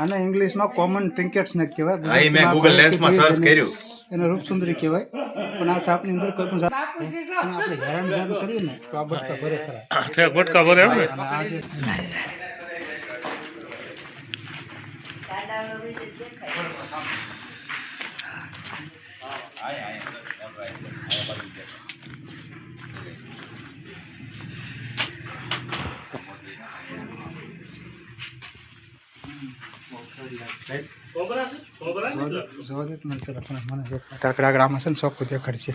આને ઇંગ્લિશમાં common ટ્રિન્કેટ snake કહેવાય. અહીં મેં ગૂગલ લેન્સમાં સર્ચ કર્યું. એને રૂપસુંદરી કહેવાય. પણ આ સાપની અંદર કોઈ પણ આપણે હેરાન કરીએ ને તો આ બટકા ભરે ખરા. બટકા ભરે એમ ને? અને આ જે આમાં છે ને ચોખ્ખું દેખાડશે.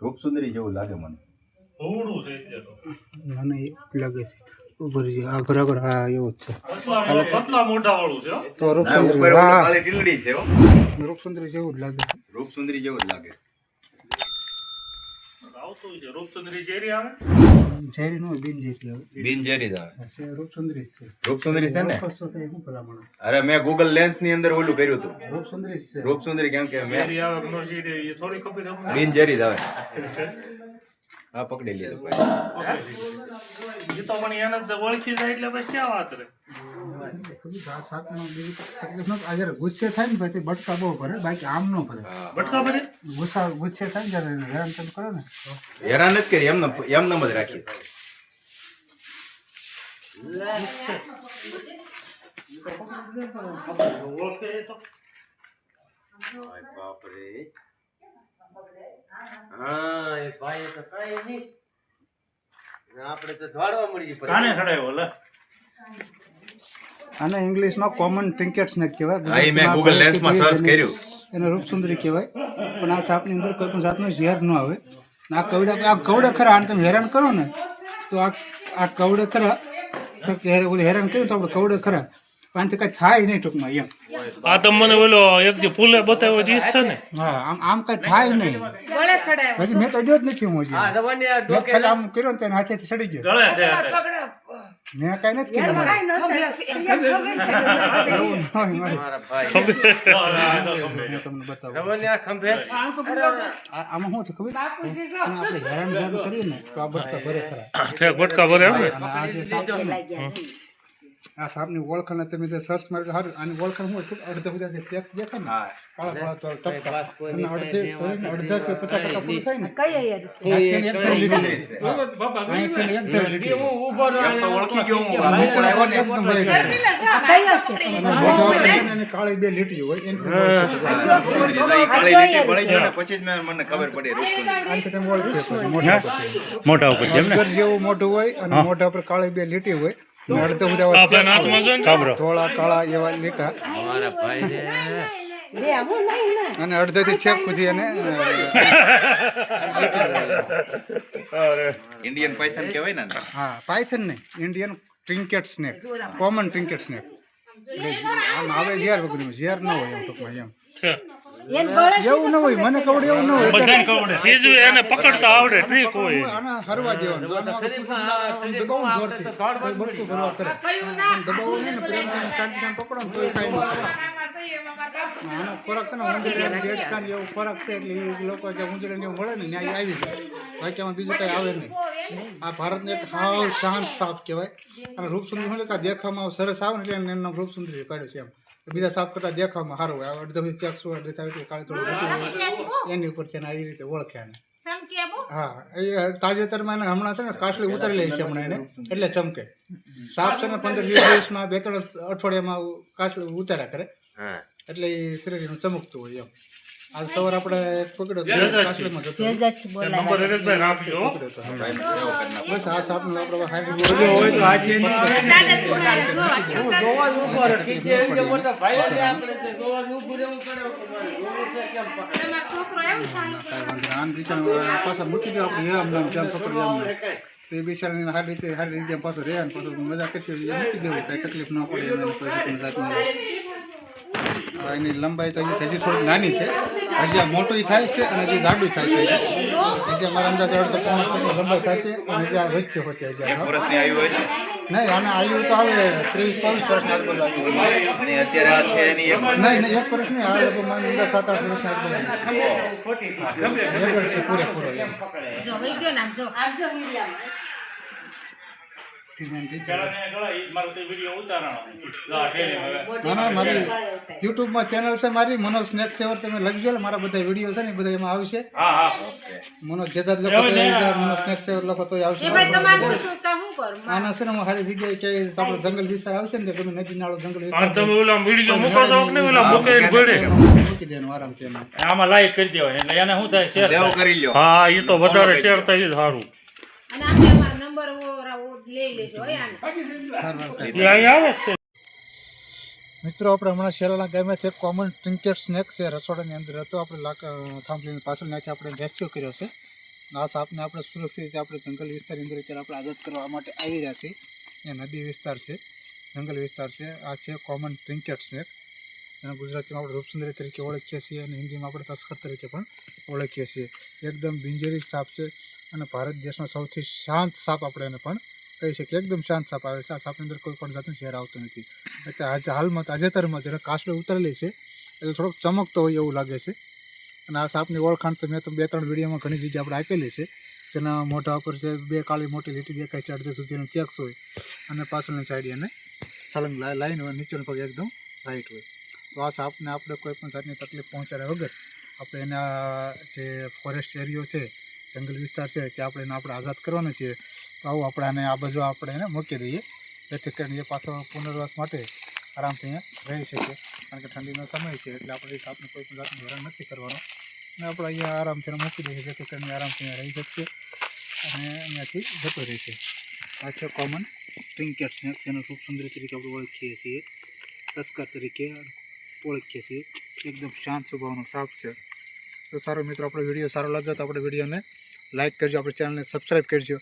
રૂપસુંદરી જેવું લાગે મને. મને લાગે છે ઉભર આગળ આગળ હા એવું જ છે. પતલા મોઢા વાળું છે હો. તો ના, ઉપર રૂપસુંદરી ઓલું હા ખાલી ટીલડી છે હો. રૂપસુંદરી જેવું જ લાગે છે. રૂપસુંદરી જેવું જ લાગે. આવતું છે રૂપસુંદરી ઝેરી આવે. ઝેરી નો બિનઝેરી આવે. બિનઝેરી જ આવે. રૂપસુંદરી જ છે. રૂપસુંદરી છે ને? કશો તો એ શું ભલામણ. અરે મેં ગૂગલ લેન્સ ની અંદર ઓલું કર્યું હતું. રૂપસુંદરી જ છે. રૂપસુંદરી કેમ કે મેં ઝેરી આવે કે નો ઝેરી એ થોડી ખબર છે. બિનઝેરી જ આવે. હા પકડી લીધું ભાઈ. એ તો પણ એને જ ઓળખી જાય એટલે પછી ક્યાં વાત રે. આ સાપનો બીજી તકલીફ નથી. આ જયારે ગુસ્સે થાય ને પછી બટકા બહુ ભરે, બાકી આમ ન ભરે. બટકા ભરે ગુસ્સે થાય ને જયારે હેરાન તમે કરો ને હેરાન જ કરી એમને જ રાખી. ઓળખે તો બાપરે. હા એ ભાઈ તો કઈ નહીં આપણે તો દોડવા મળી ગઈ કાને ચડાવ્યો લે. આને ઇંગ્લિશમાં કોમન ટ્રિન્કેટ સ્નેક કહેવાય. અહીં મેં ગૂગલ લેન્સમાં સર્ચ કર્યું. એને રૂપસુંદરી કહેવાય. પણ આ સાપની અંદર કોઈ પણ જાતનો ઝેર ન આવે. આ કવડે ખરા આને તમે હેરાન કરો ને તો આ કવડે ખરા હેરાન કર્યું તો આપણે કવડે ખરા આનાથી કઈ થાય નહીં ટૂંકમાં એમ. આ તો મને ઓલો એક જે ફૂલે બતાવ્યો દીસ છે ને. હા આમ કઈ થાય નહીં. હજી મેં તો અડ્યો જ નથી હું હજી. હા દવાની આ મેં ખાલી આમ કર્યો ને તેને હાથેથી ચડી ગયો. ગળે છે મેં કઈ નથી કર્યું મારે. એવું ન હોય મારે. મારા ભાઈ હું તમને બતાવું. દવાની આ ખંભે આમાં શું છે ખબર અને આપણે હેરાન કરીએ ને તો આ બટકા ભરે ખરા. બટકા ભરે એમ ને? અને આ જે સાપ છે ને, આ સાપની ઓળખાણ તમે જે સર્ચ મારી સારું આની ઓળખાણ શું હતું અડધા બધા જે ચેક્સ દેખાય ને હા. કાળા કાળા તો ટપકા અને અડધે શરીરને અડધા થી 50% પૂરું થાય ને અહીંથી એક ધરી લીધી. હું ઊભો એમ તો ઓળખી ગયો હું. આ ગોકળ આવ્યો ને એકદમ ભાઈ અને મોઢા ઉપર છે ને એની કાળી બે લીટી હોય એનાથી રૂપસુંદરી તો ઈ કાળી લીટી પડી ગયો ને પછી જ મને ખબર પડી રૂપસુંદરી. આનાથી તમે ઓળખી શકો મોઢા ઉપર મોઢા ઉપર જેમ ને અજગર જેવું મોઢું હોય અને મોઢા ઉપર કાળી બે લીટી હોય અને અડધા બધા આપણા હાથમાં જો ને કાબરો. ધોળા કાળા એવા લીટા મારા ભાઈ રે અને અડધેથી છેક સુધી અને ઇન્ડિયન પાયથન કહેવાય ને. હા પાયથન નહીં ઇન્ડિયન ટ્રિન્કેટ સ્નેક કોમન ટ્રિન્કેટ સ્નેક આમ આવે ઝેર વગરનું ઝેર ન હોય એમ ટૂંકમાં એમ એવું ન હોય મને કવડે એવું ન હોય બધાને કવડે. બીજું એને પકડતા આવડે ટ્રીક હોય. આના હરવા દેવાનું દબાવું જોરથી બટકું ભરવા કરે દબાવું નહીં ને પ્રેમથી શાંતિથી પકડો ને તોય કાંઈ ન કરે. આનો ખોરાક છે ને ઉંદરિયા દેડકા ને એવો ખોરાક છે એટલે એ લોકો જે ઉંદરિયા ને એવું મળે ને ત્યાં આવી જાય બાકી આમાં બીજું કઈ આવે નહીં. આ ભારતને એક સાવ શાંત સાપ કહેવાય અને રૂપસુંદરી હોય કે દેખાવામાં સરસ આવે ને એટલે એનું નામ રૂપસુંદરી કાઢ્યું છે એમ. બીજા સાપ કરતા દેખાવામાં સારું હોય અડધો ચેક્સ હોય અડધો કાળી થોડું એની ઉપર છે ને આવી રીતે ઓળખે ને. હા એ તાજેતરમાં એને હમણાં છે ને કાસળી ઉતારી છે હમણાં એને એટલે ચમકે. સાપ છે ને 15-20 દિવસમાં 2-3 અઠવાડિયામાં કાસળી ઉતાર્યા કરે હા એટલે એ શરીરનું ચમકતું હોય એમ. આજ સવાર આપણે પકડ્યો કાસળીમાં જતો નંબર હરેશભાઈ રાખજો. ભાઈને સેવ કરી નાખો. બસ આ સાપનું આપણે હારી જોવા જ ઊભો રહે કીજે એ મોટા ભાઈ છે આપણે તે જોવા જ ઊભું રહેવું પડે જોવું છે કેમ પકડે આમ બિચારા પાછા મૂકી દો આપણે એમ નામ જેમ પકડ્યું એમ નામ. તો એ બિચારાને સારી રીતે પાછું રહે ને પાછું મજા કરશે એ મૂકી દેવું કાંઈ તકલીફ ન પડે એને કોઈ જાતની જાતની. એની લંબાઈ તો હજી થોડીક નાની છે હજી આ મોટું થાય છે અને હજી જાડું થાય છે જે મારા અંદાજ અડધો પોણ ફૂટની લંબાઈ થશે અને જે આ વચ્ચે હોતે એક વર્ષની આયુ હોય છે નહીં આને આયુ તો આવે 23-24 વર્ષની આજુબાજુ આયુ હોય. અને અત્યારે આ છે એની એક નહીં નહીં 1 વર્ષ નહીં આ લગભગ મારી અંદર 7-8 વર્ષની આજુબાજુ એક વર્ષ છે પૂરેપૂરો એમ. ના ના મારી યુટ્યુબમાં ચેનલ છે મારી મનોજ સ્નેક સેવર તમે લખજો એટલે મારા બધા વિડીયો છે ને એ બધા એમાં આવશે. મનોજ જે જાત લખો તો મનોજ સ્નેક સેવર લખો તો આવશે. આના છે ને હું સારી જગ્યાએ કે આપણો જંગલ વિસ્તાર આવશે ને તમે નદી નાળો જંગલ વિસ્તાર તમે ઓલા વિડીયો મૂકો છો કે નહીં? ઓલા મૂકે પડે મૂકી દેવાનું આરામથી એમાં. આમાં લાઈક કરી દેવાય એટલે એને શું થાય શેર સેવ કરી લ્યો. હા એ તો વધારે શેર થાય એ સારું એ અહીં આવે છે મિત્રો આપણે હમણાં શેરાના ગામમાં છે કોમન ટ્રિંકેટ સ્નેક છે રસોડાની અંદર હતો આપણે થાંભલીની પાછળ ત્યાંથી આપણે રેસ્ક્યુ કર્યો છે. આ સાપને આપણે સુરક્ષિત રીતે આપણે જંગલ વિસ્તારની અંદર અત્યારે આપણે આઝાદ કરવા માટે આવી રહ્યા છીએ. એ નદી વિસ્તાર છે જંગલ વિસ્તાર છે. આ છે કોમન ટ્રિંકેટ સ્નેક એને ગુજરાતીમાં આપણે રૂપસુંદરી તરીકે ઓળખીએ છીએ અને હિન્દીમાં આપણે તસ્કર તરીકે પણ ઓળખીએ છીએ. એકદમ બિનઝેરી સાપ છે અને ભારત દેશનો સૌથી શાંત સાપ આપણે એને પણ કહી શકીએ. એકદમ શાંત સાપ આવે છે. આ સાપની અંદર કોઈ પણ જાતનું ઝેર આવતું નથી. એટલે હાલમાં તાજેતરમાં જ્યારે કાસડો ઉતરેલી છે એટલે થોડોક ચમકતો હોય એવું લાગે છે. અને આ સાપની ઓળખાણ તો મેં તો 2-3 વિડીયોમાં ઘણી જગ્યાએ આપણે આપેલી છે. જેના મોઢા ઉપર છે 2 કાળી મોટી લીટી દેખાય છે, અડધે સુધીનું ચેક્સ હોય અને પાછળની સાઈડ એને સળંગ લાઈન હોય, નીચેનો પગ એકદમ રાઈટ હોય. તો આ સાપને આપણે કોઈ પણ જાતની તકલીફ પહોંચાડ્યા વગર આપણે એના જે ફોરેસ્ટ એરિયો છે જંગલ વિસ્તાર છે ત્યાં આપણે એને આપણે આઝાદ કરવાનો છીએ. તો આવું આપણે આને આ બાજુ આપણે એને મૂકી દઈએ જેથી કરીને એ પાછો પુનર્વાસ માટે આરામથી અહીંયા રહી શકીએ. કારણ કે ઠંડીનો સમય છે એટલે આપણે એ સાપને કોઈ પણ જાતનું હેરાન નથી કરવાનો અને આપણે અહીંયા આરામથી એને મૂકી દઈએ જેથી કરીને આરામથી અહીંયા રહી શકીએ અને અહીંયાથી જતો રહેશે. આ છે કોમન ટ્રિંકેટ સ્નેક જેને રૂપસુંદરી તરીકે આપણે ઓળખીએ છીએ, તસ્કર તરીકે ઓળખીએ છીએ. એકદમ શાંત સ્વભાવનો સાપ છે. તો સારો મિત્રો આપણો વિડીયો સારો લાગ્યો તો આપણે વિડીયોને લાઇક કરજો, આપણી ચેનલને સબસ્ક્રાઈબ કરજો.